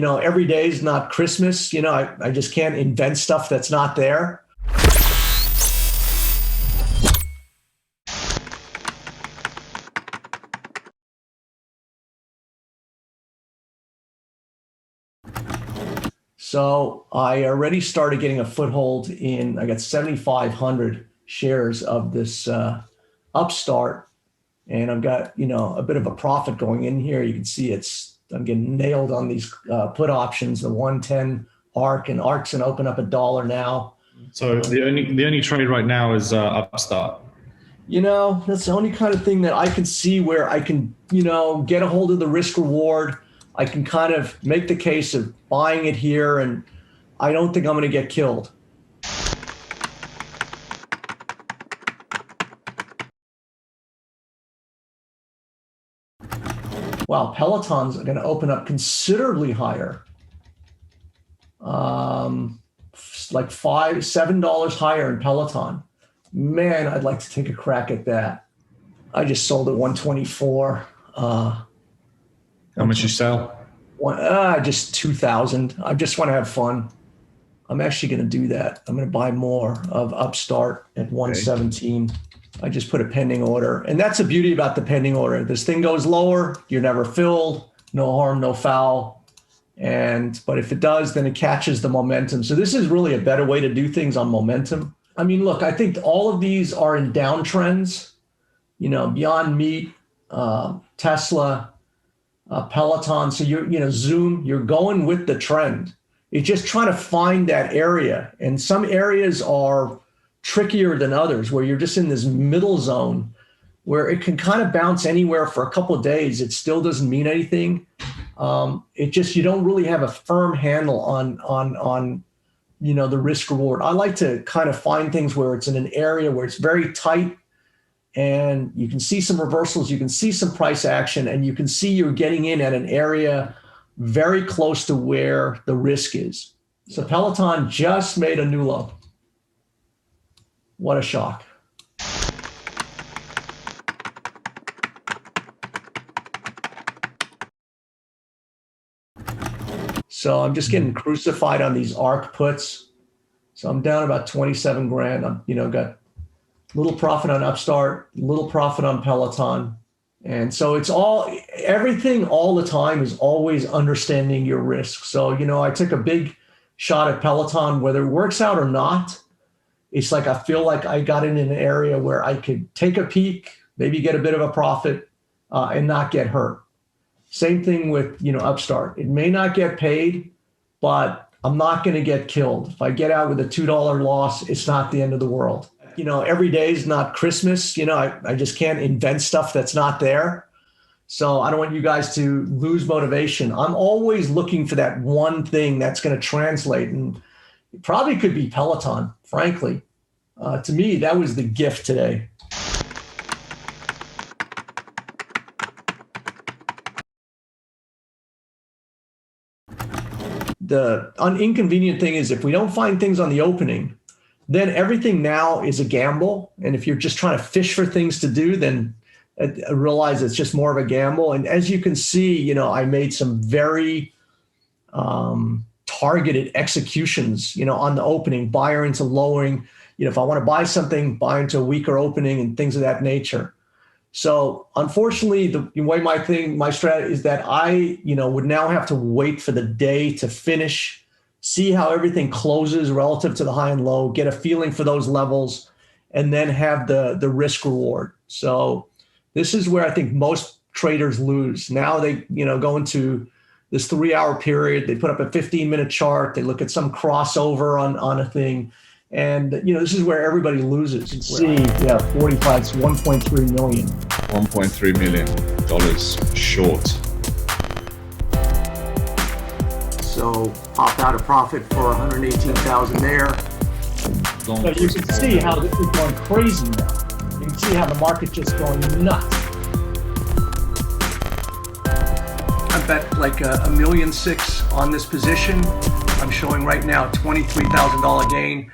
every day is not Christmas. I just can't invent stuff that's not there. So I already started getting a foothold I got 7,500 shares of this upstart, and I've got, a bit of a profit going in here. You can see I'm getting nailed on these put options, the 110 ARC, and ARC's gonna open up $1 now. So the only trade right now is upstart. That's the only kind of thing that I can see where I can, get a hold of the risk reward. I can kind of make the case of buying it here, and I don't think I'm going to get killed. Wow, Peloton's going to open up considerably higher. Like $7 higher in Peloton. Man, I'd like to take a crack at that. I just sold at 124. How much you sell? Just 2,000. I just want to have fun. I'm actually going to do that. I'm going to buy more of Upstart at 117. Okay. I just put a pending order. And that's the beauty about the pending order. This thing goes lower, you're never filled, no harm, no foul. But if it does, then it catches the momentum. So this is really a better way to do things on momentum. I mean, look, I think all of these are in downtrends. Beyond Meat, Tesla, Peloton. So Zoom, you're going with the trend. You're just trying to find that area. And some areas are trickier than others, where you're just in this middle zone where it can kind of bounce anywhere for a couple of days. It still doesn't mean anything. You don't really have a firm handle on the risk reward. I like to kind of find things where it's in an area where it's very tight, and you can see some reversals, you can see some price action, and you can see you're getting in at an area very close to where the risk is. So Peloton just made a new low. What a shock. So I'm just getting crucified on these ARC puts. So I'm down about 27 grand. I'm, got little profit on Upstart, little profit on Peloton. And so everything all the time is always understanding your risk. So, I took a big shot at Peloton, whether it works out or not. It's like, I feel like I got in an area where I could take a peek, maybe get a bit of a profit and not get hurt. Same thing with, Upstart. It may not get paid, but I'm not going to get killed. If I get out with a $2 loss, it's not the end of the world. Every day is not Christmas. I just can't invent stuff that's not there. So I don't want you guys to lose motivation. I'm always looking for that one thing that's going to translate. And it probably could be Peloton, frankly. To me, that was the gift today. The inconvenient thing is if we don't find things on the opening, then everything now is a gamble. And if you're just trying to fish for things to do, then I realize it's just more of a gamble. And as you can see, I made some very targeted executions, on the opening, buyer into lowering. If I want to buy something, buy into a weaker opening and things of that nature. So unfortunately, the way my strategy is that I, would now have to wait for the day to finish, see how everything closes relative to the high and low, get a feeling for those levels, and then have the risk reward. So this is where I think most traders lose. Now they, go into this 3-hour period, they put up a 15-minute chart, they look at some crossover on a thing. And, this is where everybody loses. See, 45, it's 1.3 million. $1.3 million short. So popped out a profit for 118,000 there. But you can see how this is going crazy now. You can see how the market just going nuts. I bet like $1.6 million on this position. I'm showing right now $23,000 gain.